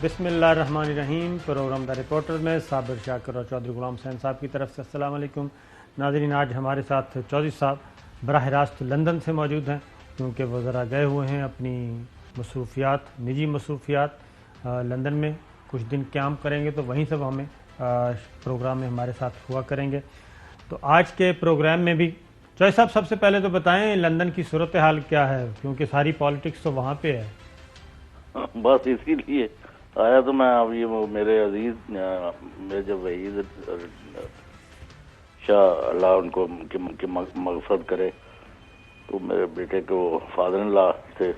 बिस्मिल्लाहिर्रहमानिर्रहीम। Programme the reporter में साबिर शाकिर और चौधरी गुलाम हुसैन साहब की तरफ से अस्सलाम वालेकुम। नाज़रीन, आज हमारे साथ चौधरी साहब बराह रास्त लंदन से मौजूद हैं, क्योंकि वो ज़रा गए हुए हैं अपनी मसरूफ़ियात, निजी मसरूफ़ियात लंदन में कुछ दिन क़याम करेंगे, तो वहीं से वो हमें प्रोग्राम में हमारे साथ हुआ करेंगे। तो आज के प्रोग्राम में भी चौधरी साहब सबसे पहले तो बताएं लंदन की सूरत हाल क्या है, क्योंकि सारी पॉलिटिक्स तो वहाँ पे है। बस इसीलिए आया तो मैं अब ये वो मेरे अजीज मेरे जब वहीद शाह अल्लाह उनको मकसद करे, तो मेरे बेटे को फादर इन लॉ थे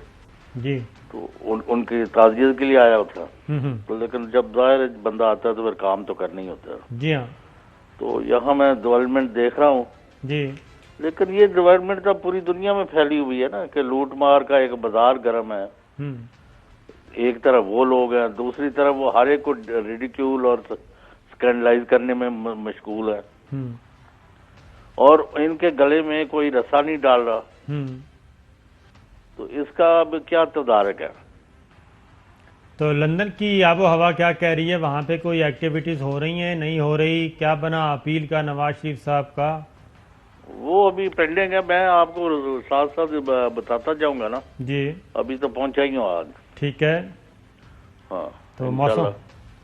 जी, तो उनकी ताज़ियत के लिए आया था। तो लेकिन जब जाहिर बंदा आता है तो फिर काम तो करना ही होता है। जी हाँ तो यहाँ मैं डेवलपमेंट देख रहा हूँ जी, लेकिन ये डेवलपमेंट तो पूरी दुनिया में फैली हुई है ना, कि लूट मार का एक बाजार गर्म है। एक तरफ वो लोग हैं, दूसरी तरफ वो हर एक को रिडिक्यूल और स्कैंडलाइज करने में मशगूल है, और इनके गले में कोई रस्सा नहीं डाल रहा। तो इसका अब क्या तदारक है? तो लंदन की आबो हवा क्या कह रही है? वहाँ पे कोई एक्टिविटीज़ हो रही हैं, नहीं हो रही? क्या बना अपील का नवाज शरीफ साहब का? वो अभी पेंडिंग है, मैं आपको साथ साथ बताता जाऊंगा ना जी, अभी तो पहुंचा ही हूँ आज। ठीक है। हाँ, तो मौसम,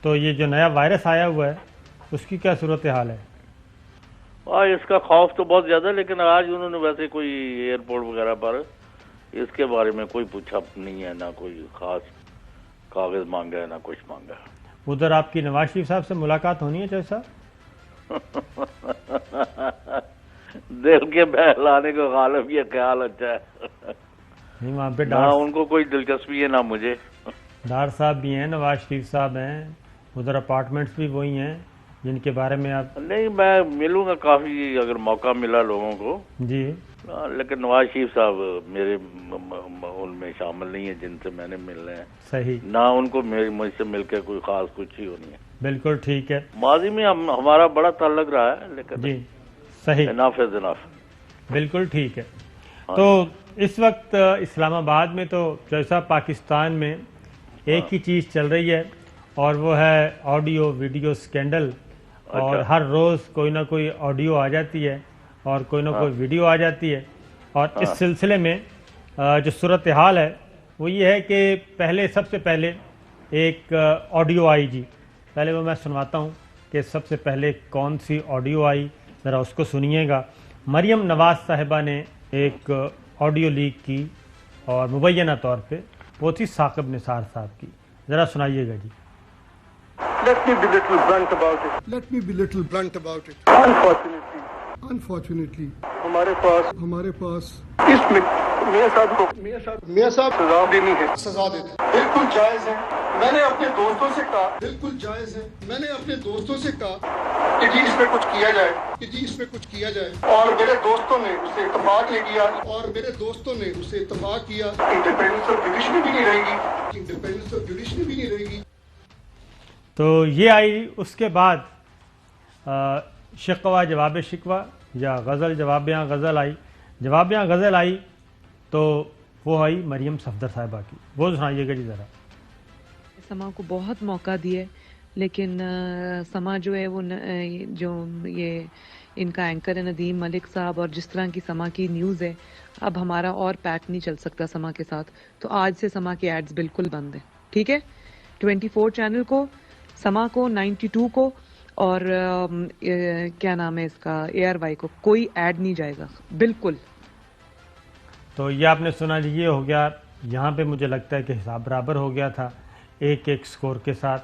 तो ये जो नया वायरस आया हुआ है उसकी क्या सूरत हाल है? इसका खौफ तो बहुत ज्यादा है, लेकिन आज उन्होंने वैसे कोई एयरपोर्ट वगैरह पर इसके बारे में कोई पूछा नहीं है, ना कोई खास कागज मांगा है, ना कुछ मांगा है। उधर आपकी नवाज शरीफ साहब से मुलाकात होनी है चौधरी साहब? दिल के बहलाने को गालिब ये ख्याल अच्छा है। नहीं, वहाँ पे ना उनको कोई दिलचस्पी है ना मुझे। डार साहब भी हैं, नवाज शरीफ साहब हैं, उधर अपार्टमेंट्स भी वही हैं जिनके बारे में आप... नहीं, मैं मिलूंगा काफी अगर मौका मिला लोगों को जी, लेकिन नवाज शरीफ साहब मेरे उनमें शामिल नहीं है जिनसे मैंने मिलना है। सही, ना उनको मुझसे मिलकर कोई खास कुछ ही होनी है। बिल्कुल ठीक है। माजी में हमारा बड़ा ताल्लुक रहा है, लेकिन जी, सही, इनफ इज इनफ। बिल्कुल ठीक है। तो इस वक्त इस्लामाबाद में तो जैसा पाकिस्तान में एक ही चीज़ चल रही है, और वो है ऑडियो वीडियो स्कैंडल। और हर रोज़ कोई ना कोई ऑडियो आ जाती है और कोई ना कोई वीडियो आ जाती है। और इस सिलसिले में जो सूरत हाल है वो ये है कि पहले, सबसे पहले एक ऑडियो आई जी, पहले वो मैं सुनवाता हूँ कि सबसे पहले कौन सी ऑडियो आई, ज़रा उसको सुनिएगा। मरियम नवाज साहिबा ने एक ऑडियो लीक की और मुबैना तौर पे वो थी साकिब निसार साहब की, ज़रा सुनाइएगा जी। Let me be little blunt about it. Let me be little blunt about it. Unfortunately, हमारे पास इस मियां साहब सजा देनी है, सजा देते बिल्कुल जायज है। मैंने अपने दोस्तों से कहा बिल्कुल जायज है। मैंने अपने दोस्तों से कहा कि जी इसमें कुछ किया जाए, कि जी इसमें कुछ किया जाए, और मेरे दोस्तों ने उससे इत्तेफाक ले लिया। और मेरे दोस्तों ने उससे इत्तेफाक किया। इंडिपेंडेंस ऑफ जुडिशरी भी नहीं रहेगी। इंडिपेंडेंस ऑफ जुडिशरी भी नहीं रहेगी। तो ये आई, उसके बाद शिकवा जवाब शिकवा या गज़ल जवाबियाँ गज़ल आई, जवाबियाँ गज़ल आई, तो वो आई मरियम सफदर साहिबा की, वो सुनाइएगा जी ज़रा। समा को बहुत मौका दिए, लेकिन समा जो है वो जो ये इनका एंकर है नदीम मलिक साहब, और जिस तरह की समा की न्यूज़ है, अब हमारा और पैट नहीं चल सकता समा के साथ। तो आज से समा के एड्स बिल्कुल बंद है, ठीक है? 24 चैनल को, समा को, 92 को, और क्या नाम है इसका, ARY को कोई ऐड नहीं जाएगा बिल्कुल। तो ये आपने सुना जी, ये हो गया। यहाँ पे मुझे लगता है कि हिसाब बराबर हो गया था एक एक स्कोर के साथ।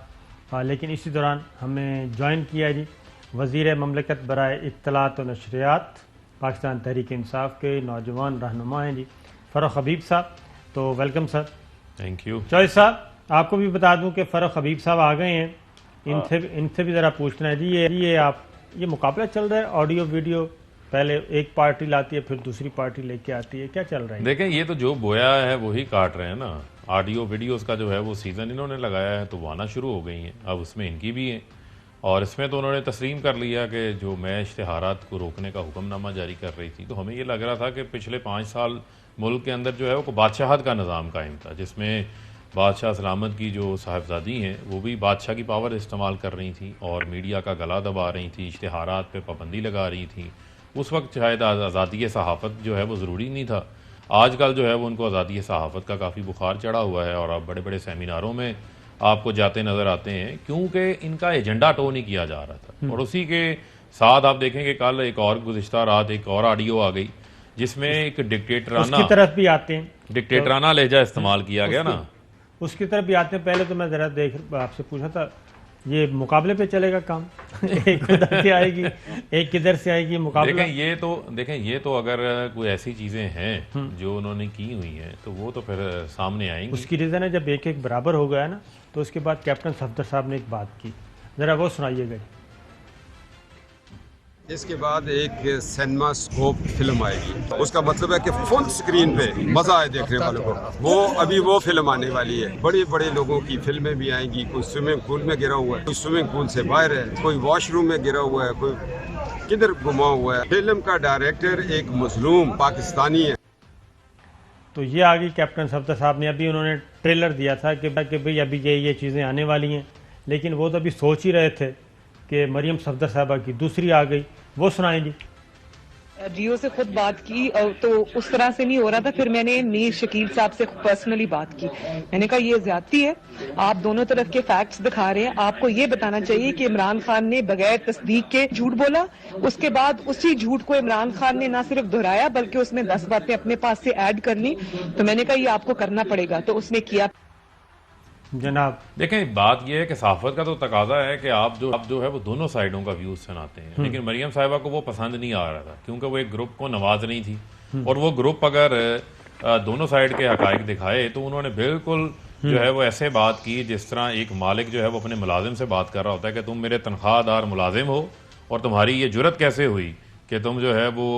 लेकिन इसी दौरान हमें ज्वाइन किया जी वज़ीर ममलकत बराए इत्तलात व नशरियात पाकिस्तान तहरीक इंसाफ के नौजवान रहनुमा हैं जी, फ़ारूक हबीब साहब। तो welcome sir. Thank you. Choice साहब, आपको भी बता दूं कि फ़ारूक हबीब साहब आ गए हैं, इनसे भी ज़रा पूछना है जी, ये मुकाबला चल रहा है ऑडियो वीडियो, पहले एक पार्टी लाती है फिर दूसरी पार्टी लेके आती है, क्या चल रहा है? देखें, ये तो जो बोया है वही काट रहे हैं ना। ऑडियो वीडियोस का जो है वो सीज़न इन्होंने लगाया है तो वो आना शुरू हो गई हैं, अब उसमें इनकी भी है। और इसमें तो उन्होंने तस्लीम कर लिया कि जो मैं इश्तिहारात को रोकने का हुक्मनामा जारी कर रही थी, तो हमें ये लग रहा था कि पिछले 5 साल मुल्क के अंदर जो है वो बादशाहत का निज़ाम कायम था, जिसमें बादशाह सलामत की जो साहिबजादी हैं वो भी बादशाह की पावर इस्तेमाल कर रही थी और मीडिया का गला दबा रही थी, इश्तिहारात पे पाबंदी लगा रही थी। उस वक्त शायद आज़ादी सहाफ़त जो है वो ज़रूरी नहीं था। आजकल जो है वो उनको आज़ादी सहाफ़त का काफ़ी बुखार चढ़ा हुआ है और अब बड़े बड़े सेमिनारों में आपको जाते नज़र आते हैं, क्योंकि इनका एजेंडा टो नहीं किया जा रहा था। और उसी के साथ आप देखेंगे कल एक और गुज़िश्ता रात एक और ऑडियो आ गई जिसमें एक डिक्टेटराना उसकी तरफ भी आते हैं, डिक्टेटराना लहजा इस्तेमाल किया गया ना, उसकी तरफ भी आते हैं। पहले तो मैं ज़रा आपसे पूछा था, ये मुकाबले पे चलेगा काम एक उधर से आएगी, एक किधर से आएगी मुकाबला। देखें ये तो अगर कोई ऐसी चीज़ें हैं जो उन्होंने की हुई हैं तो वो तो फिर सामने आएंगी। उसकी रीज़न है जब एक एक बराबर हो गया ना, तो उसके बाद कैप्टन सफदर साहब ने एक बात की, ज़रा वो सुनाइएगा। इसके बाद एक सिनेमा स्कोप फिल्म आएगी, उसका मतलब है कि फुल स्क्रीन पे मजा आए देखने वालों को। वो फिल्म आने वाली है, बड़े बड़े लोगों की फिल्में भी आएंगी। कोई स्विमिंग पूल में गिरा हुआ है, कोई स्विमिंग पूल से बाहर है, कोई वॉशरूम में गिरा हुआ है, कोई किधर गुमा हुआ है। फिल्म का डायरेक्टर एक मजलूम पाकिस्तानी है। तो ये आ गई कैप्टन सफदर साहब ने, अभी उन्होंने ट्रेलर दिया था कि भाई अभी ये चीज़ें आने वाली हैं, लेकिन वो तो अभी सोच ही रहे थे कि मरियम सफदर साहबा की दूसरी आ गई, वो सुनाएंगी। जियो से खुद बात की तो उस तरह से नहीं हो रहा था, फिर मैंने मीर शकील साहब से पर्सनली बात की। मैंने कहा ये ज्यादती है, आप दोनों तरफ के फैक्ट्स दिखा रहे हैं, आपको ये बताना चाहिए कि इमरान खान ने बगैर तस्दीक के झूठ बोला, उसके बाद उसी झूठ को इमरान खान ने ना सिर्फ दोहराया बल्कि उसमें 10 बातें अपने पास से ऐड कर ली। तो मैंने कहा ये आपको करना पड़ेगा, तो उसने किया। जनाब देखें, बात यह है कि सहाफत का तो तकाजा है कि आप जो है वो दोनों साइडों का व्यूज सुनाते हैं, लेकिन मरियम साहिबा को वो पसंद नहीं आ रहा था क्योंकि वो एक ग्रुप को नवाज रही थी और वो ग्रुप अगर दोनों साइड के हकाइक दिखाए तो उन्होंने बिल्कुल जो है वो ऐसे बात की जिस तरह एक मालिक जो है वो अपने मुलाजिम से बात कर रहा होता है कि तुम मेरे तनख्वाहदार मुलाजिम हो और तुम्हारी ये जुर्रत कैसे हुई कि तुम जो है वो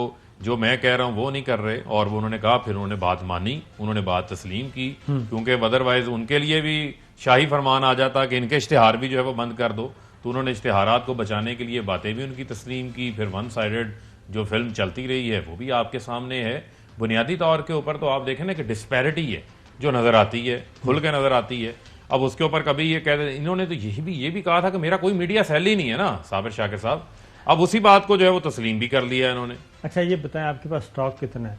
जो मैं कह रहा हूँ वो नहीं कर रहे। और वो उन्होंने कहा, फिर उन्होंने बात मानी, उन्होंने बात तस्लीम की, क्योंकि अदरवाइज उनके लिए भी शाही फरमान आ जाता कि इनके इश्तिहार भी जो है वो बंद कर दो। तो उन्होंने इश्तिहारात को बचाने के लिए बातें भी उनकी तस्लीम की। फिर वन साइडेड जो फिल्म चलती रही है वो भी आपके सामने है। बुनियादी तौर के ऊपर तो आप देखें ना कि डिस्पैरिटी है जो नज़र आती है, खुल के नज़र आती है। अब उसके ऊपर कभी ये कह इन्होंने तो ये भी कहा था कि मेरा कोई मीडिया सेल ही नहीं है ना साबिर शाकिर साहब। अब उसी बात को जो है वो तस्लीम भी कर लिया इन्होंने। अच्छा ये बताएं, आपके पास स्टॉक कितना है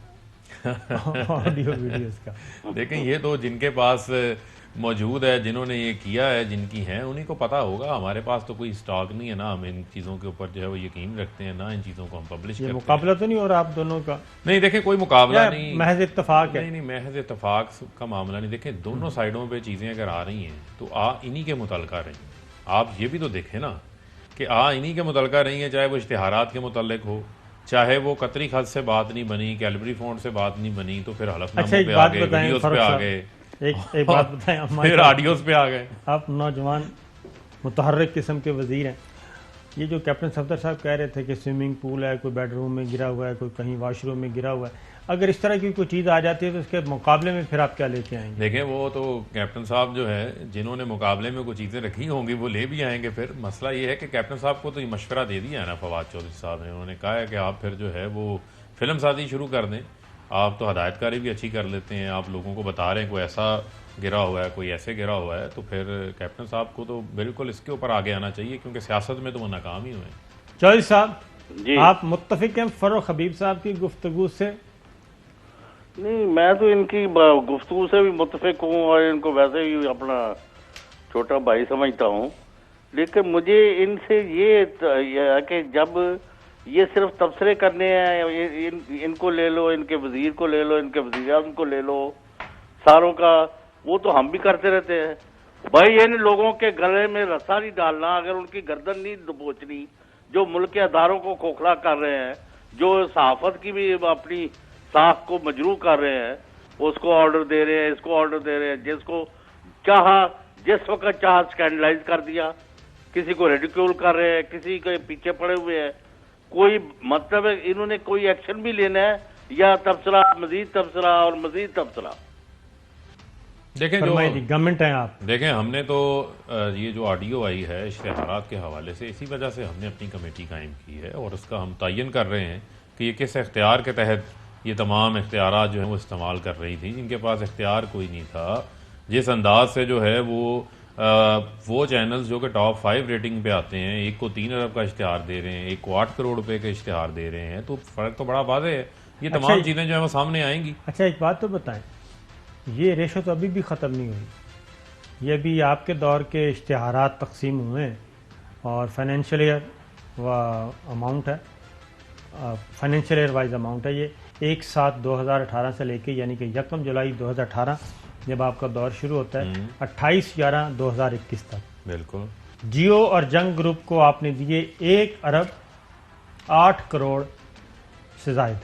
ऑडियो वीडियोस का? देखें, ये तो जिनके पास मौजूद है, जिन्होंने ये किया है, जिनकी हैं, उन्हीं को पता होगा। हमारे पास तो कोई स्टॉक नहीं है ना, हम इन चीज़ों के ऊपर जो है वो यकीन रखते हैं ना, इन चीज़ों को हम पब्लिश करते हैं। मुकाबला तो नहीं हो रहा आप दोनों का? नहीं, देखें कोई मुकाबला नहीं, महज इत्तफाक है। नहीं, महज इत्तफाक का मामला नहीं। देखें, दोनों साइडों पे चीज़ें अगर आ रही हैं तो इन्हीं के मुतल्लिका रही। आप ये भी तो देखें ना कि इन्हीं के मुतल्लिका रही हैं, चाहे वो इश्तिहारात के मुतल्लिक हो, चाहे वो कतरी खत से बात नहीं बनी, कैलबरी फंड से बात नहीं बनी, तो फिर हलफनामों पे आ गए, वीडियोस पे आ गए, एक बात बताएं, फिर ऑडियोस पे आ गए। आप नौजवान मुतहर्रिक किस्म के वजीर हैं, ये जो कैप्टन सफदर साहब कह रहे थे कि स्विमिंग पूल है, कोई बेडरूम में गिरा हुआ है, कोई कहीं वॉशरूम में गिरा हुआ है, अगर इस तरह की कोई चीज़ आ जाती है तो उसके मुकाबले में फिर आप क्या लेके आएंगे? देखें, वो तो कैप्टन साहब जो है जिन्होंने मुकाबले में कोई चीज़ें रखी होंगी वो ले भी आएंगे। फिर मसला ये है कि कैप्टन साहब को तो ये मशवरा दे दिया है ना फवाद चौधरी साहब ने। उन्होंने कहा है कि आप फिर जो है वो फिल्म साजी शुरू कर दें। आप तो हदायतकारी भी अच्छी कर लेते हैं, आप लोगों को बता रहे हैं कोई ऐसा गिरा हुआ है, कोई ऐसे गिरा हुआ है, तो फिर कैप्टन साहब को तो बिल्कुल इसके ऊपर आगे आना चाहिए, क्योंकि सियासत में तो वो नाकाम ही हुए। चौधरी साहब, आप मुत्तफिक हैं फर्रुख हबीब साहब की गुफ्तगू से? नहीं, मैं तो इनकी गुफ्तगू से भी मुत्तफिक हूँ और इनको वैसे ही अपना छोटा भाई समझता हूँ, लेकिन मुझे इनसे ये है कि जब ये सिर्फ तबसरे करने हैं, इनको ले लो, इनके वजीर को ले लो, इनके वज़ीर-ए-आज़म को ले लो, सारों का, वो तो हम भी करते रहते हैं भाई। इन लोगों के गले में रस्सा नहीं डालना, अगर उनकी गर्दन नहीं दबोचनी, जो मुल्क के अदारों को खोखला कर रहे हैं, जो सहाफत की भी अपनी साख को मजरू कर रहे हैं, उसको ऑर्डर दे रहे हैं, इसको ऑर्डर दे रहे हैं, जिसको चाहा जिस वक्त चाहा स्कैंडलाइज कर दिया, किसी को रेडिक्यूल कर रहे हैं, किसी के पीछे पड़े हुए हैं। कोई मतलब है इन्होंने कोई एक्शन भी लेना है या तबसरा, मजीद तबसरा और मजीद तबसरा? देखें, जो गवर्नमेंट है, आप देखें, हमने तो ये जो ऑडियो आई है इश्तिहारात के हवाले से, इसी वजह से हमने अपनी कमेटी कायम की है और उसका हम तयन कर रहे हैं कि ये किस इख्तियार के तहत ये तमाम इख्तियारात जो हैं वो इस्तेमाल कर रही थी, जिनके पास इख्तियार कोई नहीं था। जिस अंदाज से जो है वो चैनल्स जो कि टॉप 5 रेटिंग पे आते हैं, एक को 3 अरब का इश्तिहार दे रहे हैं, एक को 8 करोड़ रुपए का इश्तिहार दे रहे हैं, तो फ़र्क तो बड़ा वाज़ेह है। ये तमाम चीज़ें जो है वो सामने आएंगी। अच्छा, एक बात तो बताएं, ये रेशो तो अभी भी ख़त्म नहीं हुई। ये भी आपके दौर के इश्तिहारात तकसीम हुए हैं और फाइनेंशियल ईयर अमाउंट है, फाइनेंशियल ईयर वाइज अमाउंट है। ये 1/7/2018 से लेके यानी कि 1 जुलाई 2018 जब आपका दौर शुरू होता है 28/11/2021 तक। बिल्कुल। जियो और जंग ग्रुप को आपने दिए 1 अरब 8 करोड़ से जायद,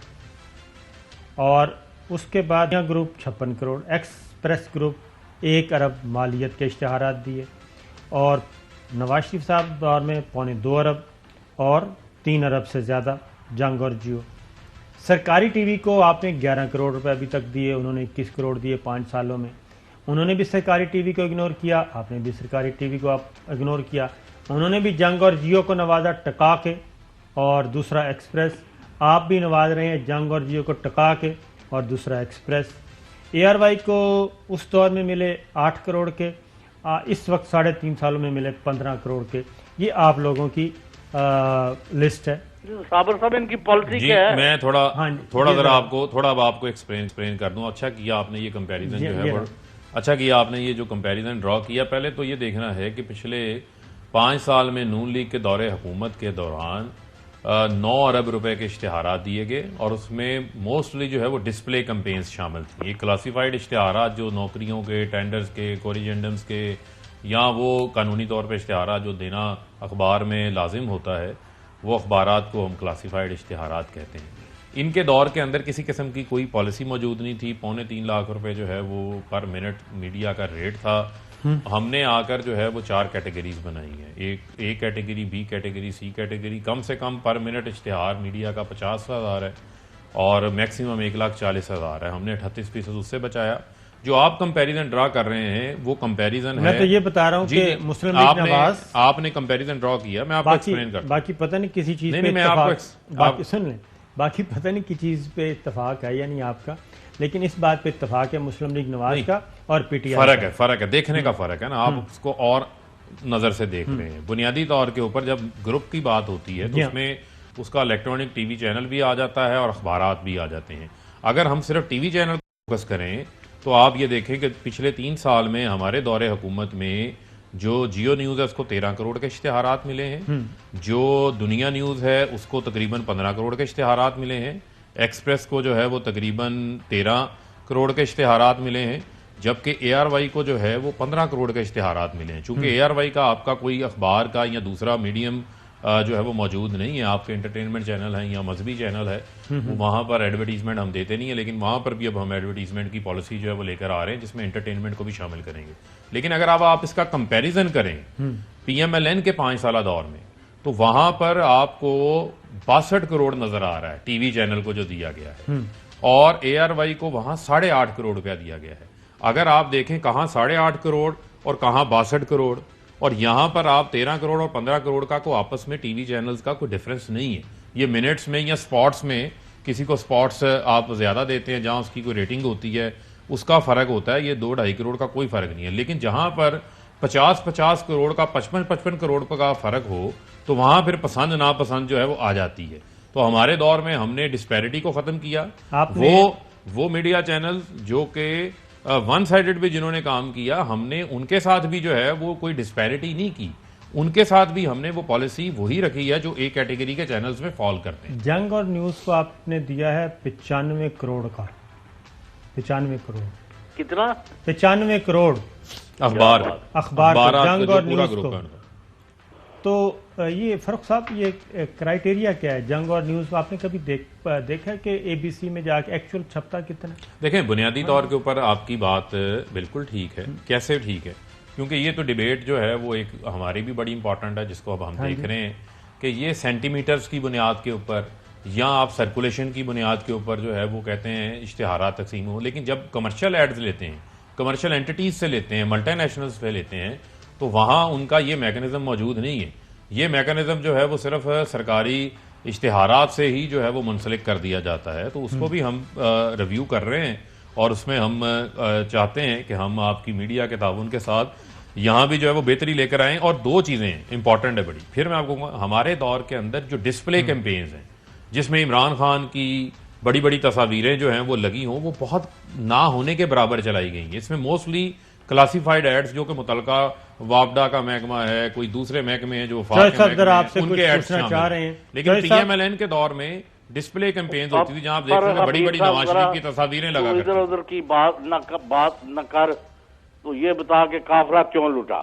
और उसके बाद यह ग्रुप 56 करोड़, एक्सप्रेस ग्रुप 1 अरब मालियत के इश्तिहारात दिए, और नवाज शरीफ साहब दौर में 2.25 अरब और 3 अरब से ज़्यादा जंग और जियो। सरकारी टीवी को आपने 11 करोड़ रुपए अभी तक दिए, उन्होंने 21 करोड़ दिए 5 सालों में। उन्होंने भी सरकारी टीवी को इग्नोर किया, आपने भी सरकारी टीवी को आप इग्नोर किया। उन्होंने भी जंग और जियो को नवाजा टका के, और दूसरा एक्सप्रेस। आप भी नवाज रहे हैं जंग और जियो को टका के और दूसरा एक्सप्रेस। ARY को उस दौर में मिले 8 करोड़ के, इस वक्त 3.5 सालों में मिले 15 करोड़ के। ये आप लोगों की लिस्ट है। साबर साहब, इनकी पॉलिसी जी, क्या है? मैं थोड़ा जरा आपको एक्सप्लेन कर दूं। अच्छा किया आपने ये कंपैरिजन जो है वो अच्छा किया आपने ये जो कंपैरिजन ड्रॉ किया। पहले तो ये देखना है कि पिछले 5 साल में नून लीग के दौरे हुकूमत के दौरान 9 अरब रुपए के इश्तिहारात दिए गए, और उसमें मोस्टली जो है वो डिस्प्ले कैंपेन्स शामिल थी। ये क्लासिफाइड इश्तिहारात जो नौकरियों के, टेंडर्स के, कोरिजेंडम्स के, या वो कानूनी तौर पर इश्तिहारात जो देना अखबार में लाजिम होता है, वो अखबारात को हम क्लासिफाइड इश्तिहारात कहते हैं। इनके दौर के अंदर किसी किस्म की कोई पॉलिसी मौजूद नहीं थी। 3.25 लाख रुपए जो है वो पर मिनट मीडिया का रेट था। हमने आकर जो है वो 4 कैटेगरीज बनाई हैं, एक A category, B category, C category. कम से कम पर मिनट इश्तिहार मीडिया का 50,000 है और मैक्सिमम 1,40,000 है। हमने 38% उससे बचाया। जो आप कंपैरिजन ड्रा कर रहे हैं वो कंपैरिजन है। मैं तो ये बता रहा हूँ कि मुस्लिम लीग नवाज आपने कंपैरिजन ड्रॉ किया, मैं आपको एक्सप्लेन करता हूं। बाकी पता नहीं किसी चीज पे बाकी सुन लें, बाकी पता नहीं किस चीज पे इत्तेफाक है या नहीं आपका, लेकिन इस बात पे इत्तेफाक है मुस्लिम लीग नवाज का और PTI फर्क है, देखने का फर्क है ना। आप उसको और नजर से देख रहे हैं। बुनियादी तौर के ऊपर जब ग्रुप की बात होती है तो उसमें उसका इलेक्ट्रॉनिक टीवी चैनल भी आ जाता है और अखबारात भी आ जाते हैं। अगर हम सिर्फ टीवी चैनल फोकस करें तो आप ये देखें कि पिछले 3 साल में हमारे दौरे हुकूमत में जो जियो न्यूज़ है उसको 13 करोड़ के इश्तिहारात मिले हैं, जो दुनिया न्यूज़ है उसको तकरीबन 15 करोड़ के इश्तिहारात मिले हैं, एक्सप्रेस को जो है वो तकरीबन 13 करोड़ के इश्तिहारात मिले हैं, जबकि ARY को जो है वो 15 करोड़ के इश्तिहारात मिले हैं। चूंकि ARY का आपका कोई अखबार का या दूसरा मीडियम जो है वो मौजूद नहीं है, आपके एंटरटेनमेंट चैनल है या मजहबी चैनल है, वहाँ पर एडवर्टीजमेंट हम देते नहीं है, लेकिन वहाँ पर भी अब हम एडवर्टीजमेंट की पॉलिसी जो है वो लेकर आ रहे हैं जिसमें एंटरटेनमेंट को भी शामिल करेंगे। लेकिन अगर आप इसका कंपैरिजन करें PMLN के 5 साल दौर में, तो वहाँ पर आपको 62 करोड़ नजर आ रहा है टीवी चैनल को जो दिया गया है, और ARY को वहाँ 8.5 करोड़ रुपया दिया गया है। अगर आप देखें कहाँ 8.5 करोड़ और कहाँ 62 करोड़, और यहाँ पर आप 13 करोड़ और 15 करोड़ का को आपस में टीवी चैनल्स का कोई डिफरेंस नहीं है। ये मिनट्स में या स्पॉट्स में, किसी को स्पॉट्स आप ज़्यादा देते हैं जहाँ उसकी कोई रेटिंग होती है उसका फ़र्क होता है, ये 2-2.5 करोड़ का कोई फ़र्क नहीं है। लेकिन जहाँ पर 50-50 करोड़ का 55-55 करोड़ का फ़र्क हो तो वहाँ फिर पसंद नापसंद जो है वो आ जाती है। तो हमारे दौर में हमने डिस्पैरिटी को ख़त्म किया। वो मीडिया चैनल जो कि वन साइडेड भी जिन्होंने काम किया, हमने उनके साथ भी जो है वो कोई डिस्पैरिटी नहीं की, उनके साथ भी हमने वो पॉलिसी वही रखी है जो A कैटेगरी के चैनल्स में फॉल करते हैं। जंग और न्यूज़ को आपने दिया है 95 करोड़ का, 95 करोड़ कितना? 95 करोड़ अखबार जंग और न्यूज़ को। तो ये फरूख साहब, ये क्राइटेरिया क्या है जंग और न्यूज़? आपने कभी देखा कि ABC में जाके एक्चुअल छपता कितना? देखें, बुनियादी तौर के ऊपर आपकी बात बिल्कुल ठीक है। कैसे ठीक है? क्योंकि ये तो डिबेट जो है वो एक हमारी भी बड़ी इंपॉर्टेंट है, जिसको अब हम देख रहे हैं कि ये सेंटीमीटर्स की बुनियाद के ऊपर या आप सर्कुलेशन की बुनियाद के ऊपर जो है वो कहते हैं इश्तिहारात तकसीम हो। लेकिन जब कमर्शियल एड्स लेते हैं, कमर्शियल एंटिटीज से लेते हैं, मल्टीनेशनल्स से लेते हैं, तो वहाँ उनका ये मैकेनिज्म मौजूद नहीं है। ये मैकेनिज्म जो है वो सिर्फ सरकारी इश्तिहारात से ही जो है वो मुंसलिक कर दिया जाता है। तो उसको भी हम रिव्यू कर रहे हैं और उसमें हम चाहते हैं कि हम आपकी मीडिया के ताउन के साथ यहाँ भी जो है वो बेहतरी लेकर आएँ। और दो चीज़ें इंपॉर्टेंट है बड़ी, फिर मैं आपको कहूँगा हमारे दौर के अंदर जो डिस्प्ले कैंपेन्स हैं जिसमें इमरान खान की बड़ी बड़ी तस्वीरें जो हैं वो लगी हों, वो बहुत ना होने के बराबर चलाई गई हैं। इसमें मोस्टली क्लासिफाइड एड्स जो कि मुतलका वापडा का महकमा है, कोई दूसरे महकमे हैं जो उनके एड्स चाह रहे हैं। लेकिन पीएमएलएन के दौर में डिस्प्ले कैंपेन्स होती थी जहां आप देखते थे बड़ी बड़ी नवाज शरीफ की तस्वीरें लगा करते थे। इधर उधर की बात न कर, तो ये बता के काफिला क्यों लूटा।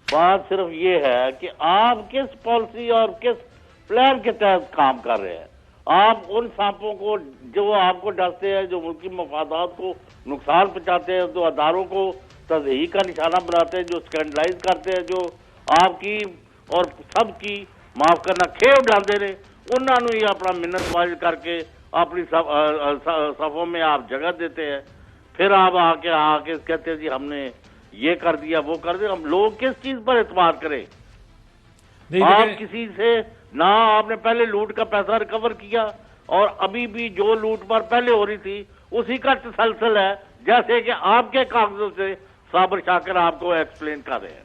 बात सिर्फ ये है कि आप किस पॉलिसी और किस प्लान के तहत काम कर रहे हैं। आप उन सांपों को जो आपको डरते हैं, जो मुल्की मफादात को नुकसान पहुंचाते हैं, जो अदारों को तज़हीक का निशाना बनाते हैं, जो स्कैंडलाइज करते हैं, जो आपकी और सबकी माफ करना खेव डालते रहे, उन्होंने ही अपना मिन्नतबाजी करके अपनी सफों में आप जगह देते हैं। फिर आप आके कहते हैं जी हमने ये कर दिया वो कर दिया। हम लोग किस चीज पर एतमाद करें? आप किसी से ना आपने पहले लूट का पैसा रिकवर किया और अभी भी जो लूट पर पहले हो रही थी उसी का तसलसल है, जैसे कि आपके कागजों से साबिर शाकिर आपको एक्सप्लेन कर रहे हैं।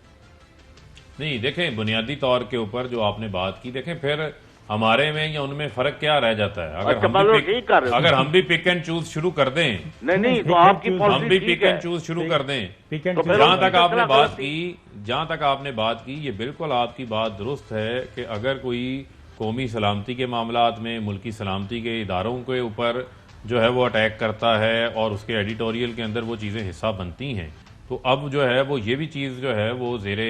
नहीं देखें, बुनियादी तौर के ऊपर जो आपने बात की, देखें फिर हमारे में या उनमें फर्क क्या रह जाता है? अगर हम भी पिक एंड चूज शुरू कर दें, नहीं तो आपकी हम भी पिक एंड चूज शुरू कर दें, तो जहां तक आपने बात की ये बिल्कुल आपकी बात दुरुस्त है कि अगर कोई कौमी सलामती के मामलात में, मुल्की सलामती के इदारों के ऊपर जो है वो अटैक करता है और उसके एडिटोरियल के अंदर वो चीज़ें हिस्सा बनती हैं, तो अब जो है वो ये भी चीज़ जो है वो ज़ेरे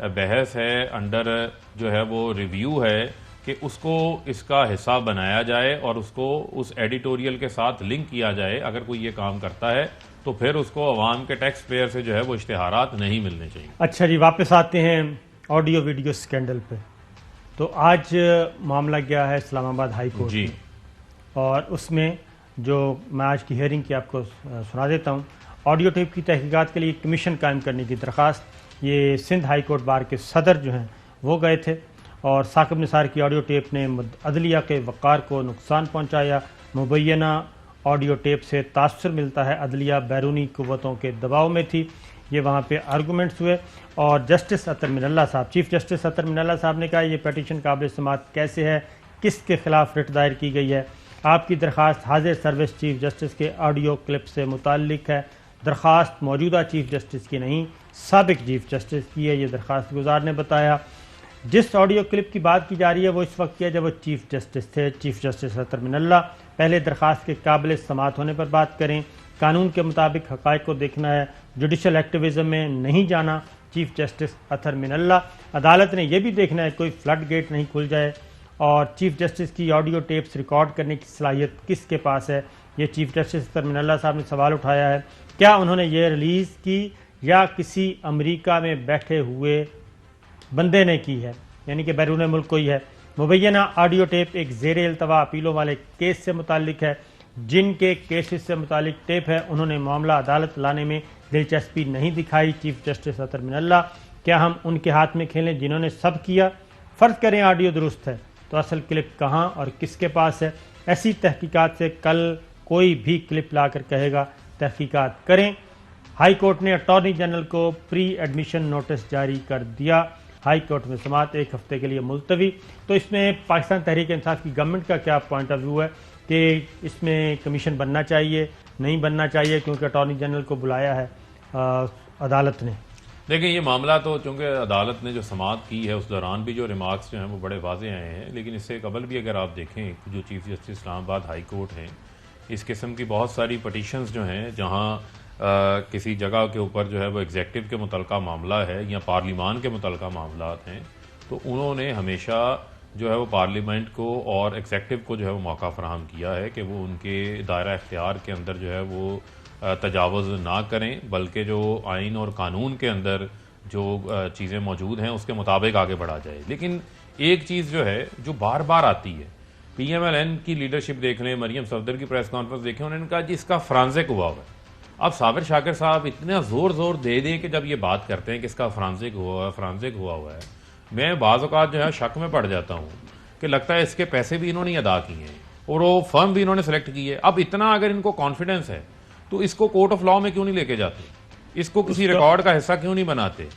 बहस है, अंडर जो है वो रिव्यू है कि उसको इसका हिस्सा बनाया जाए और उसको उस एडिटोरियल के साथ लिंक किया जाए। अगर कोई ये काम करता है तो फिर उसको अवाम के टैक्स पेयर से जो है वो इश्तिहारात नहीं मिलने चाहिए। अच्छा जी, वापस आते हैं ऑडियो वीडियो स्कैंडल पे। तो आज मामला गया है इस्लामाबाद हाई कोर्ट जी, और उसमें जो मैं आज की हियरिंग की आपको सुना देता हूँ। ऑडियो टेप की तहकीकात के लिए कमीशन कायम करने की दरख्वास्त ये सिंध हाई कोर्ट बार के सदर जो हैं वो गए थे, और साकिब निसार की ऑडियो टेप ने अदलिया के वक़ार को नुकसान पहुँचाया। मुबैना ऑडियो टेप से तासुर मिलता है अदलिया बैरूनी क़ुव्वतों के दबाव में थी। ये वहाँ पे आर्गूमेंट्स हुए और जस्टिस अतर मिनल्ला साहब, चीफ जस्टिस अतर मिनल्ला साहब ने कहा ये पिटीशन काबिल समाअत कैसे है, किसके खिलाफ रिट दायर की गई है। आपकी दरख्वास्त हाजिर सर्विस चीफ जस्टिस के ऑडियो क्लिप से मुताल्लिक है। दरख्वास्त मौजूदा चीफ जस्टिस की नहीं, साबिक चीफ जस्टिस की है, ये दरख्वास्त गुजार ने बताया। जिस ऑडियो क्लिप की बात की जा रही है वो इस वक्त किया जब वो चीफ जस्टिस थे, चीफ जस्टिस अतर मिनल्ला। पहले दरख्वास्त के काबिल समाअत होने पर बात करें। कानून के मुताबिक हक़ाइक़ को देखना है, जुडिशल एक्टिविज़म में नहीं जाना। चीफ जस्टिस अतर मिनल्ला, अदालत ने यह भी देखना है कोई फ्लड गेट नहीं खुल जाए, और चीफ जस्टिस की ऑडियो टेप्स रिकॉर्ड करने की सलाहियत किसके पास है। ये चीफ जस्टिस अतर मिनल्ला साहब ने सवाल उठाया है। क्या उन्होंने ये रिलीज़ की या किसी अमरीका में बैठे हुए बंदे ने की है, यानी कि बैरून मुल्क कोई है। मुबैना ऑडियो टेप एक ज़ेर इल्तवा अपीलों वाले केस से मुतालिक है। जिनके केसेस से मुतालिक टेप है उन्होंने मामला अदालत लाने में दिलचस्पी नहीं दिखाई। चीफ जस्टिस अतर मिनल्ला, क्या हम उनके हाथ में खेलें जिन्होंने सब किया? फ़र्ज़ करें ऑडियो दुरुस्त है तो असल क्लिप कहाँ और किसके पास है? ऐसी तहकीकात से कल कोई भी क्लिप ला कर कहेगा तहकीकात करें। हाई कोर्ट ने अटॉर्नी जनरल को प्री एडमिशन नोटिस जारी कर दिया। हाई कोर्ट में समाअत 1 हफ्ते के लिए मुलतवी। तो इसमें पाकिस्तान तहरीक इंसाफ की गवर्नमेंट का क्या पॉइंट ऑफ व्यू है कि इसमें कमीशन बनना चाहिए नहीं बनना चाहिए, क्योंकि अटॉर्नी जनरल को बुलाया है अदालत ने। देखिए ये मामला तो चूँकि अदालत ने जो समाअत की है उस दौरान भी जो रिमार्क्स जो हैं वो बड़े वाज़े आए हैं, लेकिन इससे कबल भी अगर आप देखें जो chief justice Islamabad high court हैं, इस किस्म की बहुत सारी पटिशन्स जो हैं जहाँ किसी जगह के ऊपर जो है वो एग्जेक्टिव के मुतलका मामला है या पार्लिमान के मुतलका मामलात हैं, तो उन्होंने हमेशा जो है वो पार्लियामेंट को और एग्जेक्टिव को जो है वो मौका फराहम किया है कि वो उनके दायरा इख्तियार के अंदर जो है वो तजावुज़ ना करें, बल्कि जो आइन और कानून के अंदर जो चीज़ें मौजूद हैं उसके मुताबिक आगे बढ़ा जाए। लेकिन एक चीज़ जो है जो बार बार आती है, PMLN की लीडरशिप देख लें, मरियम सफदर की प्रेस कॉन्फ्रेंस देखें, उन्होंने कहा जी इसका फ्रांसिक हुआ हुआ है। अब साबिर शाकिर साहब इतना जोर दे दें कि जब ये बात करते हैं कि इसका फ्रांसिक हुआ हुआ है, मैं बाज़ औक़ात जो है शक में पड़ जाता हूँ कि लगता है इसके पैसे भी इन्होंने अदा किए हैं और वो फर्म भी इन्होंने सेलेक्ट की है। अब इतना अगर इनको कॉन्फिडेंस है तो इसको कोर्ट ऑफ लॉ में क्यों नहीं लेके जाते, इसको किसी रिकॉर्ड का हिस्सा क्यों नहीं बनाते।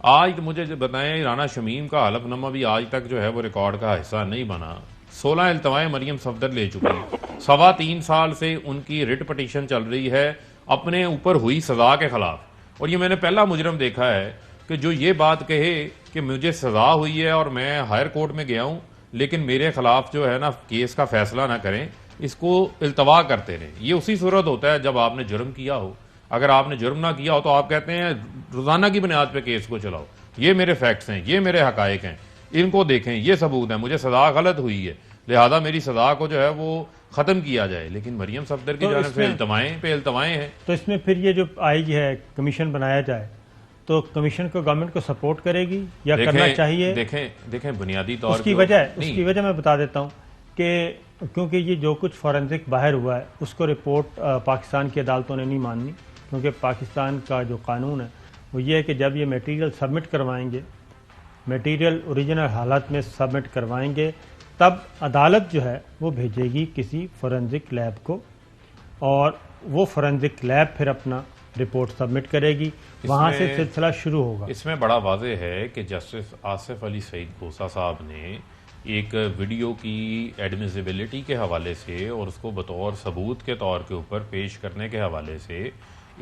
आज मुझे जो बताएं, राना शमीम का हलफनामा भी आज तक जो है वो रिकॉर्ड का हिस्सा नहीं बना। 16 इल्तवाएं मरियम सफदर ले चुकी हैं, 3.25 साल से उनकी रिट पटिशन चल रही है अपने ऊपर हुई सजा के खिलाफ। और ये मैंने पहला मुजरम देखा है कि जो ये बात कहे कि मुझे सजा हुई है और मैं हायर कोर्ट में गया हूं लेकिन मेरे खिलाफ जो है ना केस का फैसला ना करें, इसको इल्तवा करते रहें। ये उसी सूरत होता है जब आपने जुर्म किया हो। अगर आपने जुर्म ना किया हो तो आप कहते हैं रोजाना की बुनियाद पे केस को चलाओ, ये मेरे फैक्ट्स हैं, ये मेरे हकायक हैं, इनको देखें, ये सबूत है, मुझे सजा गलत हुई है, लिहाजा मेरी सजा को जो है वो खत्म किया जाए। लेकिन मरियम सफदर की जानिब से इल्तवाएं हैं। तो इसमें फिर ये जो आई है कमीशन बनाया जाए, तो कमीशन को गवर्नमेंट को सपोर्ट करेगी या करना चाहिए? देखें बुनियादी तौर उसकी वजह मैं बता देता हूँ कि क्योंकि ये जो कुछ फॉरेंसिक बाहर हुआ है उसको रिपोर्ट पाकिस्तान की अदालतों ने नहीं माननी, क्योंकि पाकिस्तान का जो कानून है वो ये है कि जब ये मटेरियल सबमिट करवाएंगे, मटेरियल ओरिजिनल हालत में सबमिट करवाएंगे, तब अदालत जो है वो भेजेगी किसी फॉरेंसिक लैब को और वो फॉरेंसिक लैब फिर अपना रिपोर्ट सबमिट करेगी, वहाँ से सिलसिला शुरू होगा। इसमें बड़ा वाज़ेह है कि जस्टिस आसिफ अली सईद कोसा साहब ने एक वीडियो की एडमिसिबिलिटी के हवाले से और उसको बतौर सबूत के तौर के ऊपर पेश करने के हवाले से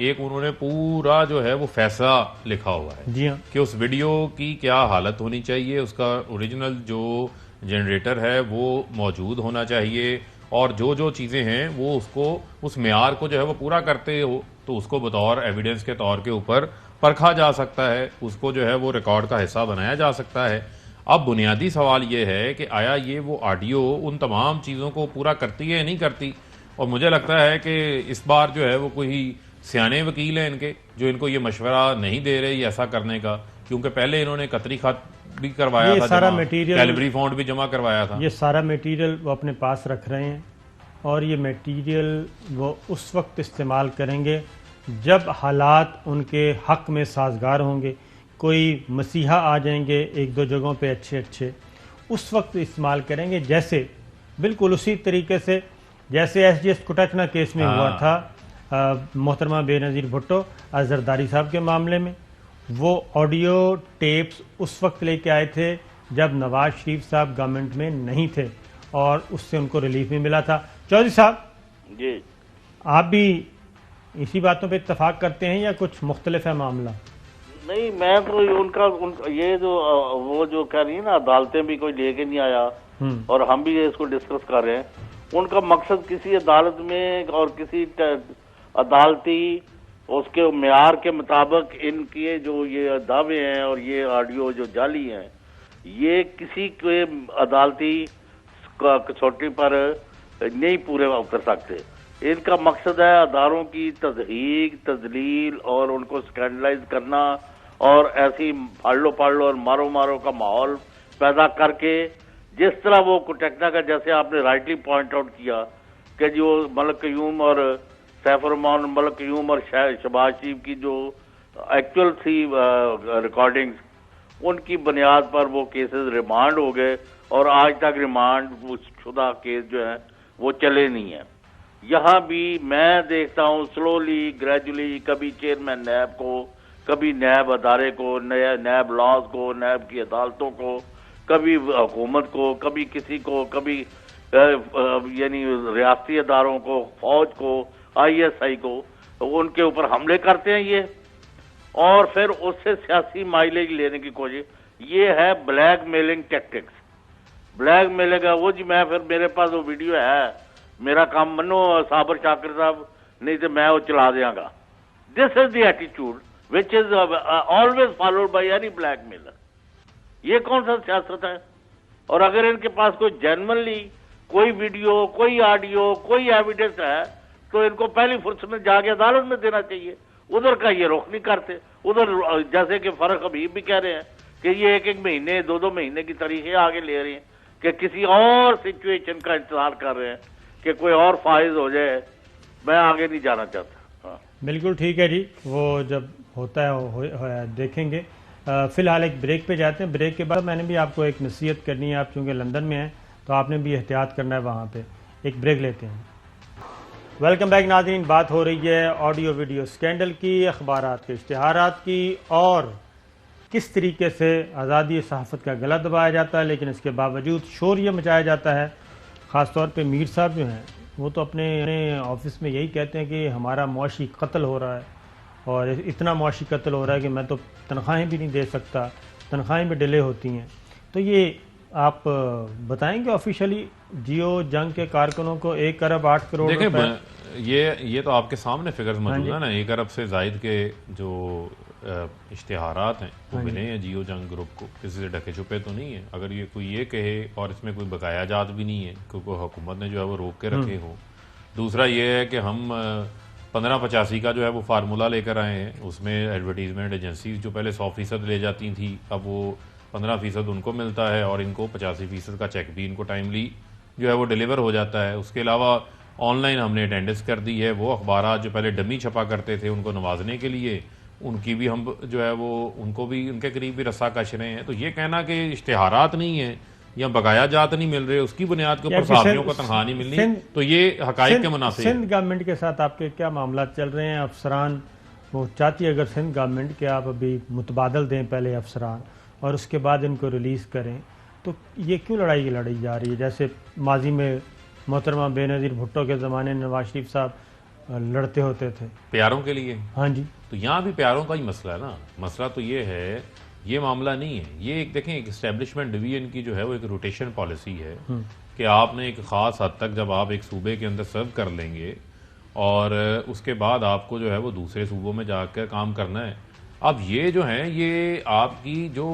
एक उन्होंने पूरा जो है वो फैसला लिखा हुआ है। जी हाँ, कि उस वीडियो की क्या हालत होनी चाहिए, उसका ओरिजिनल जो जनरेटर है वो मौजूद होना चाहिए और जो जो चीज़ें हैं वो उसको उस मेयार को जो है वो पूरा करते हो तो उसको बतौर एविडेंस के तौर के ऊपर परखा जा सकता है, उसको जो है वो रिकॉर्ड का हिस्सा बनाया जा सकता है। अब बुनियादी सवाल ये है कि आया ये वो ऑडियो उन तमाम चीज़ों को पूरा करती है या नहीं करती। और मुझे लगता है कि इस बार जो है वो कोई सियाने वकील हैं इनके जो इनको ये मशवरा नहीं दे रहे ऐसा करने का, क्योंकि पहले इन्होंने कतरी खत भी करवाया था, सारा मटेरियल कैलिबरी फंड भी जमा करवाया था, ये सारा मटेरियल वो अपने पास रख रहे हैं और ये मटेरियल वो उस वक्त इस्तेमाल करेंगे जब हालात उनके हक में साजगार होंगे। कोई मसीहा आ जाएंगे एक दो जगहों पे अच्छे उस वक्त इस्तेमाल करेंगे, जैसे बिल्कुल उसी तरीके से जैसे SGS कोटकना केस में हुआ था मोहतरमा बेनज़ीर भुट्टो अजहरदारी साहब के मामले में। वो ऑडियो टेप्स उस वक्त लेके आए थे जब नवाज शरीफ साहब गवर्नमेंट में नहीं थे और उससे उनको रिलीफ भी मिला था। चौधरी साहब जी, आप भी इसी बातों पे इत्तेफाक करते हैं या कुछ मुख्तलिफ है मामला? नहीं, मैं तो उनका ये जो वो जो कह रही है ना अदालतें भी कोई लेके नहीं आया और हम भी इसको डिस्कस कर रहे हैं, उनका मकसद किसी अदालत में और किसी अदालती उसके मेयार के मुताबिक इनके जो ये दावे हैं और ये ऑडियो जो जाली हैं ये किसी के अदालती कसौटी पर नहीं पूरे कर सकते। इनका मकसद है अदारों की तज़हीक, तजलील और उनको स्कैंडलाइज करना और ऐसी फाड़ो फाड़ो और मारो मारो का माहौल पैदा करके, जिस तरह वो कोटकना का जैसे आपने राइटली पॉइंट आउट किया कि जो मलिक क़य्यूम और सैफुर्रहमान मलिक क़य्यूम और शहबाज शरीफ की जो एक्चुअल थी रिकॉर्डिंग्स, उनकी बुनियाद पर वो केसेस रिमांड हो गए और आज तक रिमांड शुदा केस जो है वो चले नहीं है। यहाँ भी मैं देखता हूँ स्लोली ग्रेजुअली कभी चेयरमैन नैब को, कभी नैब अदारे को, नैब लॉज को, नैब की अदालतों को, कभी हुकूमत को, कभी किसी को, कभी यानी रियासती अदारों को, फौज को, ISI को, उनके ऊपर हमले करते हैं ये और फिर उससे सियासी माइलेज लेने की कोशिश। ये है black mailing tactics. Black mailing है वो जी, मैं फिर मेरे पास वो वीडियो है, मेरा काम मनो साबर शाकिर साहब, नहीं तो मैं वो चला देंगा। This is the attitude which is always followed by any black Mailer. ये कौन सा सियासत है? और अगर इनके पास कोई जेन्युइनली कोई वीडियो, कोई ऑडियो, कोई एविडेंस है तो इनको पहली फुर्सत में जाके अदालत में देना चाहिए। उधर का ये रुख नहीं करते। उधर जैसे कि फर्क हबीब भी कह रहे हैं कि ये एक महीने 2 महीने की तारीखें आगे ले रही हैं कि किसी और सिचुएशन का इंतजार कर रहे हैं कि कोई और फाइज हो जाए। मैं आगे नहीं जाना चाहता। हाँ, बिल्कुल ठीक है जी, वो जब होता है देखेंगे। फिलहाल एक ब्रेक पे जाते हैं। ब्रेक के बाद मैंने भी आपको एक नसीहत करनी है। आप चूँकि लंदन में हैं तो आपने भी एहतियात करना है वहाँ पे। एक ब्रेक लेते हैं। वेलकम बैक नाज़रीन। बात हो रही है ऑडियो वीडियो स्कैंडल की, अखबारात के इश्तिहारात की, और किस तरीके से आज़ादी सहाफ़त का गला दबाया जाता है, लेकिन इसके बावजूद शोर ये मचाया जाता है। ख़ास तौर पे मीर साहब जो हैं वो तो अपने ऑफिस में यही कहते हैं कि हमारा मुआशी कत्ल हो रहा है, और इतना मुआशी कत्ल हो रहा है कि मैं तो तनख्वाहें भी नहीं दे सकता, तनख्वाहें भी डिले होती हैं। तो ये आप बताएंगे ऑफिशियली जियो जंग के कारकुनों को 1 अरब 8 करोड़ देखिए ये तो आपके सामने फिगर्स मौजूद है ना। 1 अरब से जायद के जो इश्तिहारात हैं वो मिले हैं जियो जंग ग्रुप को, किसी से ढके छुपे तो नहीं है। अगर ये कोई ये कहे और इसमें कोई बकाया जात भी नहीं है क्योंकि हुकूमत ने जो है वो रोक के रखे हो। दूसरा ये है कि हम 1585 का जो है वो फार्मूला लेकर आए हैं, उसमें एडवर्टीजमेंट एजेंसी जो पहले 100% ले जाती थी अब वो 15% उनको मिलता है, और इनको 85% का चेक भी इनको टाइमली जो है वो डिलीवर हो जाता है। उसके अलावा ऑनलाइन हमने अटेंडेंस कर दी है। वो अखबारात जो पहले डमी छपा करते थे उनको नवाजने के लिए, उनकी भी हम जो है वो उनको भी उनके करीब भी रस्सा कश रहे हैं। तो ये कहना कि इश्तिहारात नहीं है या बकाया जात नहीं मिल रहे, उसकी बुनियाद के ऊपर सहाफ़ियों को तनख्वाह नहीं मिलनी, तो ये हकायक के मुनाफिक है। सिंध गवर्नमेंट के साथ आपके क्या मामला चल रहे हैं? अफसरान वो चाहती है अगर सिंध गवर्नमेंट के आप अभी मुतबादल दें पहले अफसरान और उसके बाद इनको रिलीज़ करें, तो ये क्यों लड़ाई लड़ी जा रही है? जैसे माजी में मोहतरमा बेनज़ीर भुट्टो के ज़माने नवाज शरीफ साहब लड़ते होते थे प्यारों के लिए। हाँ जी, तो यहाँ भी प्यारों का ही मसला है ना। मसला तो ये है, ये मामला नहीं है। ये एक देखें, एक इस्टेब्लिशमेंट डिवीजन की जो है वो एक रोटेशन पॉलिसी है कि आपने एक ख़ास हद तक जब आप एक सूबे के अंदर सर्व कर लेंगे और उसके बाद आपको जो है वो दूसरे सूबों में जाकर काम करना है। अब ये जो है ये आपकी जो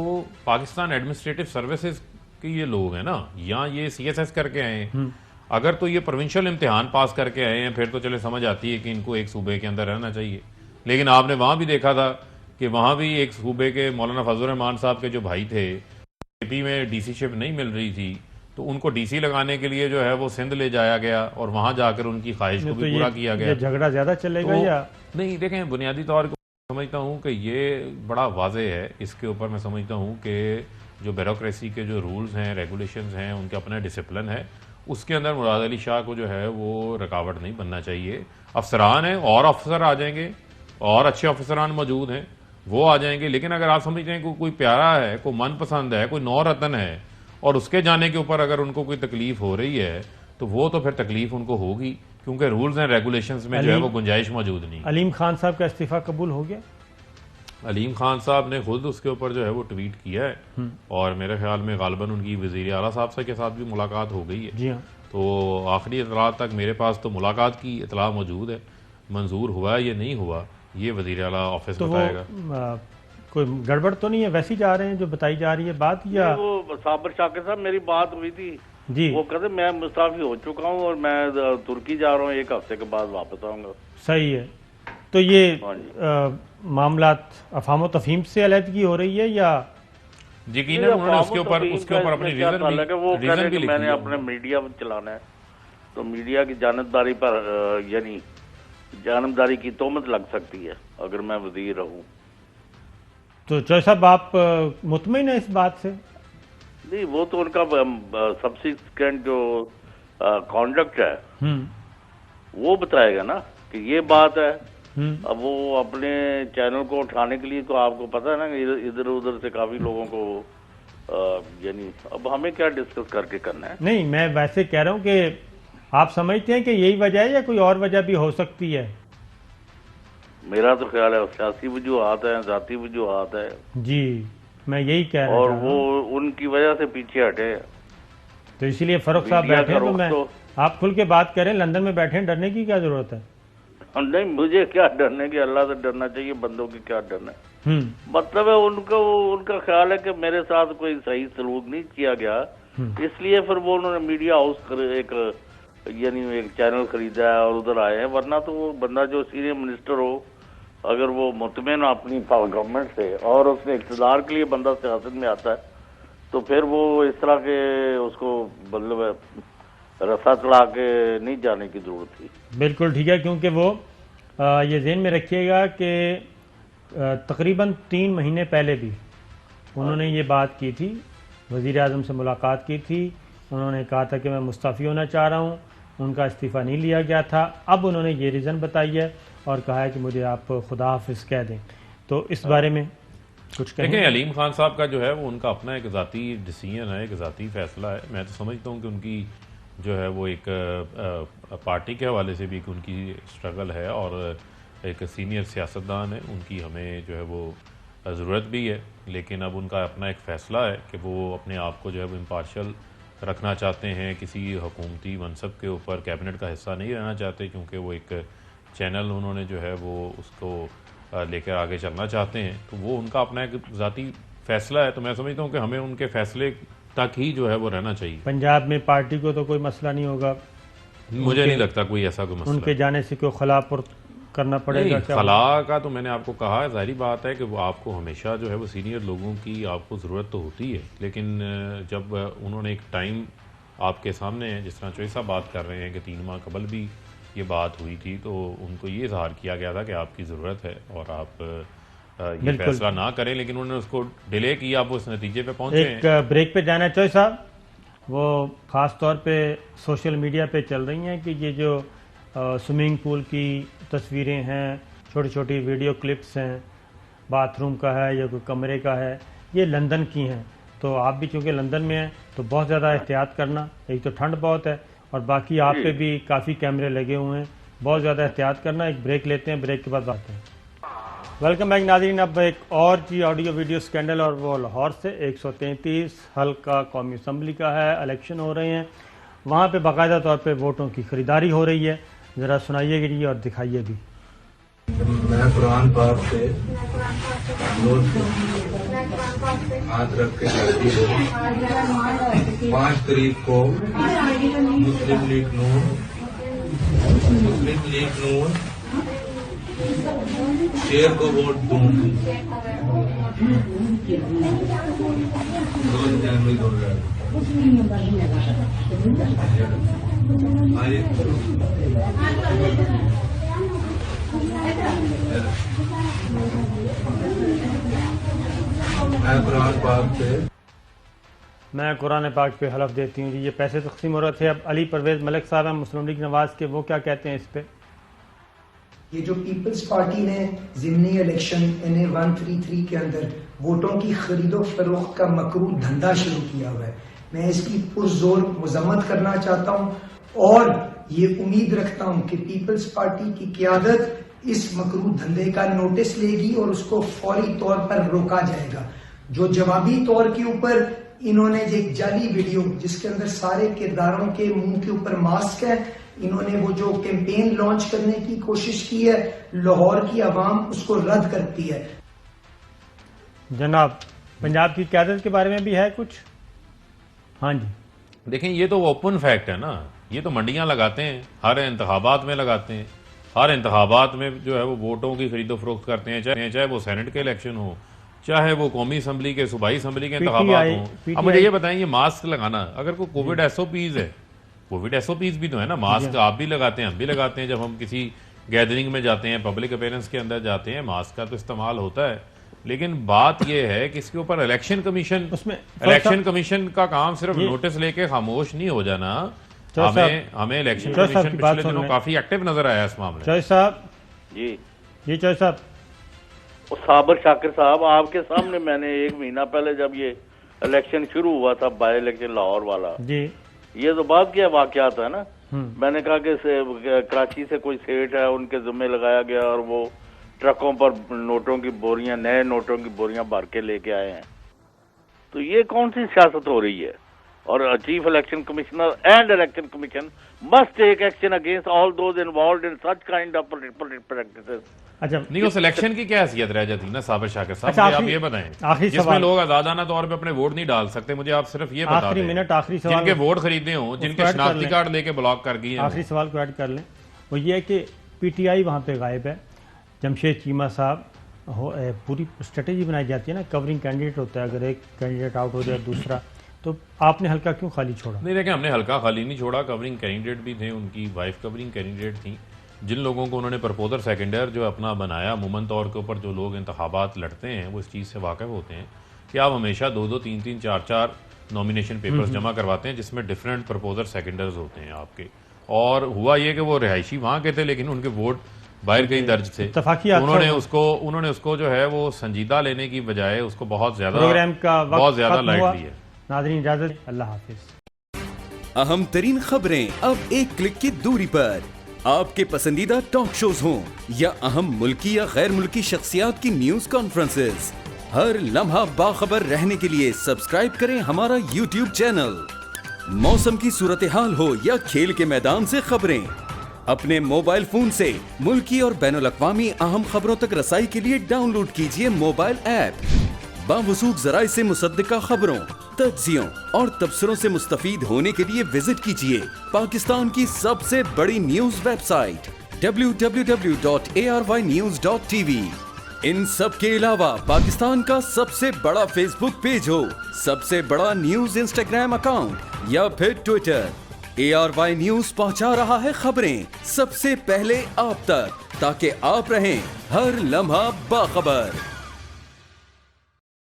पाकिस्तान एडमिनिस्ट्रेटिव सर्विसेज के ये लोग हैं ना, यहाँ ये CSS करके आए हैं। अगर तो ये प्रोविंशियल इम्तिहान पास करके आए हैं फिर तो चले समझ आती है कि इनको एक सूबे के अंदर रहना चाहिए। लेकिन आपने वहाँ भी देखा था कि वहाँ भी एक सूबे के मौलाना फजल रहमान साहब के जो भाई थे, AP में DC-शिप नहीं मिल रही थी तो उनको DC लगाने के लिए जो है वो सिंध ले जाया गया और वहाँ जाकर उनकी ख्वाहिश को भी पूरा किया गया। झगड़ा ज़्यादा चलेगा या नहीं? देखें, बुनियादी तौर पर समझता हूँ कि ये बड़ा वाज़ेह है। इसके ऊपर मैं समझता हूँ कि जो ब्यूरोक्रेसी के जो रूल्स हैं, रेगुलेशंस हैं, उनके अपना डिसिप्लिन है, उसके अंदर मुराद अली शाह को जो है वो रुकावट नहीं बनना चाहिए। अफसरान हैं और अफसर आ जाएंगे और अच्छे अफसरान मौजूद हैं, वो आ जाएंगे। लेकिन अगर आप समझते हैं कोई प्यारा है, कोई मनपसंद है, कोई नौरतन है और उसके जाने के ऊपर अगर उनको कोई तकलीफ हो रही है तो वो तो फिर तकलीफ उनको होगी, क्योंकि रूल्स एंड रेगुलेशंस में जो है वो गुंजाइश मौजूद नहीं। अलीम खान साहब का इस्तीफा कबूल हो गया? अलीम खान साहब ने खुद उसके ऊपर जो है वो ट्वीट किया है और मेरे ख्याल में गालिबन उनकी वज़ीर आला साहब से के साथ भी मुलाकात हो गई है। जी हाँ। तो आखिरी इतला तक मेरे पास तो मुलाकात की इतला मौजूद है। मंजूर हुआ या नहीं हुआ ये वज़ीर आला ऑफिस तो बताएगा। कोई गड़बड़ तो नहीं है? वैसे ही जा रहे हैं जो बताई जा रही है बात, या वो साबर शाकिर साहब मेरी बात हुई थी जी, वो कहते मैं मुस्ताफी हो चुका हूँ और मैं तुर्की जा रहा हूँ, 1 हफ्ते के बाद वापस आऊंगा। सही है। तो ये मामला अफाम तफहीम से अलहदगी हो रही है या यकीनन उन्होंने उसके ऊपर अपनी रीजन भी मैंने अपने मीडिया चलाना है तो मीडिया की जानबदारी पर यानी जानबदारी की तोहमत लग सकती है अगर मैं वजीर रहूं। तो चौधरी साहब आप मुतमईन है इस बात से? नहीं, वो तो उनका सब्सिक्वेंट जो कॉन्डक्ट है वो बताएगा ना कि ये बात है। अब वो अपने चैनल को उठाने के लिए तो आपको पता है ना कि इधर उधर से काफी लोगों को यानी अब हमें क्या डिस्कस करके करना है। नहीं, मैं वैसे कह रहा हूँ कि आप समझते हैं कि यही वजह है या कोई और वजह भी हो सकती है? मेरा तो ख्याल है सियासी वजूहात है, जाती वजूहात है। जी, मैं यही कह रहा हूँ। और वो उनकी वजह से पीछे हटे, तो इसीलिए फरूख साहब बैठे तो मैं आप खुल के बात करें। लंदन में बैठे, डरने की क्या जरूरत है? नहीं, मुझे क्या डरने की, अल्लाह से डरना चाहिए, बंदों की क्या डरना है। मतलब है उनका ख्याल है कि मेरे साथ कोई सही सलूक नहीं किया गया, इसलिए फिर वो उन्होंने मीडिया हाउस एक चैनल खरीदा है और उधर आए हैं। वरना तो वो बंदा जो सीनियर मिनिस्टर हो, अगर वो मुतमईन अपनी गवर्नमेंट से और उसने इक़्तिदार के लिए बंदा सियासत में आता है तो फिर वो इस तरह के उसको मतलब रस्सा चढ़ा के नहीं जाने की जरूरत थी। बिल्कुल ठीक है, क्योंकि वो ये ज़हन में रखिएगा कि तकरीबन 3 महीने पहले भी उन्होंने ये बात की थी, वज़ीर आज़म से मुलाकात की थी। उन्होंने कहा था कि मैं मुस्तफ़ी होना चाह रहा हूँ, उनका इस्तीफ़ा नहीं लिया गया था। अब उन्होंने ये रीज़न बताई है और कहा है कि मुझे आप खुदा हाफिज़ कह दें। तो इस बारे में कुछ कहें? देखिए, अलीम खान साहब का जो है वो उनका अपना एक ज़ाती डिसीजन है, एक ज़ाती फ़ैसला है। मैं तो समझता हूँ कि उनकी जो है वो एक पार्टी के हवाले से भी उनकी स्ट्रगल है और एक सीनियर सियासतदान है, उनकी हमें जो है वो ज़रूरत भी है। लेकिन अब उनका अपना एक फ़ैसला है कि वो अपने आप को जो है वो इम्पार्शल रखना चाहते हैं, किसी हुकूमती मनसब के ऊपर कैबिनेट का हिस्सा नहीं रहना चाहते, क्योंकि वो एक चैनल उन्होंने जो है वो उसको लेकर आगे चलना चाहते हैं। तो वो उनका अपना एक ज़ाती फ़ैसला है। तो मैं समझता हूँ कि हमें उनके फ़ैसले तक ही जो है वो रहना चाहिए। पंजाब में पार्टी को तो कोई मसला नहीं होगा, मुझे नहीं लगता कोई ऐसा कोई मसला। उनके जाने से क्यों खलापुर करना पड़ेगा? क्या खला का तो मैंने आपको कहा है, ज़ाहिर बात है कि वो आपको हमेशा जो है वो सीनियर लोगों की आपको ज़रूरत तो होती है, लेकिन जब उन्होंने एक टाइम आपके सामने है, जिस तरह चोई साहब बात कर रहे हैं कि 3 माह कबल भी ये बात हुई थी, तो उनको ये इजहार किया गया था कि आपकी ज़रूरत है और आप ये फैसला ना करें, लेकिन उन्होंने उसको डिले किया, आप उस नतीजे पे पहुंचे हैं। एक ब्रेक पे जाना है चोई साहब, वो ख़ास तौर पे सोशल मीडिया पे चल रही हैं कि ये जो स्विमिंग पूल की तस्वीरें हैं, छोटी छोटी वीडियो क्लिप्स हैं, बाथरूम का है या कोई कमरे का है, ये लंदन की हैं। तो आप भी चूँकि लंदन में हैं तो बहुत ज़्यादा एहतियात करना, एक तो ठंड बहुत है और बाकी आप पे भी काफ़ी कैमरे लगे हुए हैं, बहुत ज़्यादा एहतियात करना। एक ब्रेक लेते हैं, ब्रेक के बाद आते हैं। वेलकम बैक नाज़रीन। अब एक और जी ऑडियो वीडियो स्कैंडल, और वो लाहौर से 133 हल्का कौमी असम्बली का है, इलेक्शन हो रहे हैं, वहाँ पे बाकायदा तौर पे वोटों की खरीदारी हो रही है। ज़रा सुनाइएगा जी और दिखाइए भी। मैं कुरान पाक से हाथ रख के कहती हूँ 5 तारीख को मुस्लिम लीग नून शेर को वोट दूंगी। 2 जनवरी 2000। मैं कुरान पाक पे हलफ देती हूँ जी। ये पैसे तकसीम हो रहे थे। अब अली परवेज मलिक साहब हैं मुस्लिम लीग नवाज के, वो क्या कहते हैं इस पे? ये जो पीपल्स पार्टी ने ज़िमनी इलेक्शन NA 133 के अंदर वोटों की खरीदो फरोख्त का मकरू धंधा शुरू किया हुआ है, मैं इसकी पुरजोर मजम्मत करना चाहता हूँ और ये उम्मीद रखता हूँ कि पीपल्स पार्टी की क़यादत इस मकरू धंधे का नोटिस लेगी और उसको फौरी तौर पर रोका जाएगा। जो जवाबी तौर के ऊपर इन्होंने एक जाली वीडियो जिसके अंदर सारे किरदारों के मुंह के ऊपर मास्क है, इन्होंने वो जो कैंपेन लॉन्च करने की कोशिश की है, लाहौर की आवाम उसको रद्द करती है। जनाब, पंजाब की क़यादत के बारे में भी है कुछ? हाँ जी, देखें, ये तो ओपन फैक्ट है ना, ये तो मंडियां लगाते हैं, हर इंतखाबात में लगाते हैं, हर इंतखाबात में जो है वो वोटों की खरीदो फरोख्त करते हैं, चाहे वो सेनेट के इलेक्शन हो, चाहे वो कौमी असम्बली के सूबाई असम्बली के इंतखाबात हों। अब मुझे ये बताएं, ये मास्क लगाना, अगर कोई कोविड SOPs है, कोविड SOPs भी तो है ना, मास्क आप भी लगाते हैं, हम भी लगाते हैं, जब हम किसी गैदरिंग में जाते हैं, पब्लिक अपीयरेंस के अंदर जाते हैं, मास्क का तो इस्तेमाल होता है। लेकिन बात यह है कि इसके ऊपर इलेक्शन कमीशन का काम सिर्फ नोटिस लेके खामोश नहीं हो जाना। हमें इलेक्शन कमीशन पिछले दिनों काफी एक्टिव नजर आया इस मामले। चौधरी साहब जी चौधरी साहब, साबर शाकिर साहब, आपके सामने मैंने 1 महीना पहले जब ये इलेक्शन शुरू हुआ था, बाय इलेक्शन लाहौर वाला जी, ये तो बात क्या वाकयात है ना, मैंने कहा कि कराची से कोई सेठ है, उनके जिम्मे लगाया गया और वो ट्रकों पर नोटों की बोरियां, नए नोटों की बोरियां भर के लेके आए हैं। तो ये कौन सी सियासत हो रही है? और chief election commissioner and election commission must take action against all those involved in such kind of practices. अच्छा, नहीं, उस इलेक्शन की क्या हैसियत रह जाती ना साबिर शाकिर साहब? अच्छा, आप ये बताएं, जिसमें लोग आजादाना तौर पे अपने वोट नहीं डाल सकते, मुझे आप सिर्फ ये बता दें, आखिरी सवाल, जिनके वोट खरीदे हों, जिनके शनाख्ती कार्ड लेके ब्लॉक कर गए, आखिरी सवाल को ऐड कर लें। वो ये है कि PTI वहाँ पे गायब है, जमशेद चीमा साहब, पूरी स्ट्रेटेजी बनाई जाती है ना, कवरिंग कैंडिडेट होता है, अगर एक कैंडिडेट आउट हो जाए दूसरा, तो आपने हल्का क्यों खाली छोड़ा? नहीं, देखें, हमने हल्का खाली नहीं छोड़ा, कवरिंग कैंडिडेट भी थे, उनकी वाइफ कवरिंग कैंडिडेट थी। जिन लोगों को उन्होंने प्रपोजर सेकेंडर जो अपना बनाया, अमूमन तौर के ऊपर जो लोग इंतखाबात लड़ते हैं वो इस चीज़ से वाकिफ़ होते हैं कि आप हमेशा 2-2, 3-3, 4-4 नॉमिनेशन पेपर्स जमा करवाते हैं, जिसमें डिफरेंट प्रपोजर सेकेंडर्स होते हैं आपके। और हुआ ये कि वो रिहायशी वहां के थे लेकिन उनके वोट बाहर कहीं दर्ज थे। इत्तफाकी उन्होंने उसको जो है वो संजीदा लेने की बजाय उसको बहुत ज्यादा प्रोग्राम का बहुत ज्यादा लाइट लिया। नाज़रीन इजाजत, अल्लाह हाफिज। अहम तरीन खबरें अब एक क्लिक की दूरी पर। आपके पसंदीदा टॉक शोज हों या अहम मुल्की या गैर मुल्की शख्सियात की न्यूज कॉन्फ्रेंसेस, हर लम्हा बाखबर रहने के लिए सब्सक्राइब करें हमारा YouTube चैनल। मौसम की सूरत हाल हो या खेल के मैदान से खबरें, अपने मोबाइल फोन से मुल्की और बैनुल-अक़वामी अहम खबरों तक रसाई के लिए डाउनलोड कीजिए मोबाइल ऐप। बावसूख ज़राए से मुसद्दिका खबरों, तज्ज़ियों और तबसरों से मुस्तफीद होने के लिए विजिट कीजिए पाकिस्तान की सबसे बड़ी न्यूज वेबसाइट www.arYnews.tv। इन सब के अलावा पाकिस्तान का सबसे बड़ा फेसबुक पेज हो, सबसे बड़ा न्यूज इंस्टाग्राम अकाउंट या फिर ट्विटर, ARY न्यूज पहुंचा रहा है खबरें सबसे पहले आप तक, ताकि आप रहें हर लम्हा बाखबर।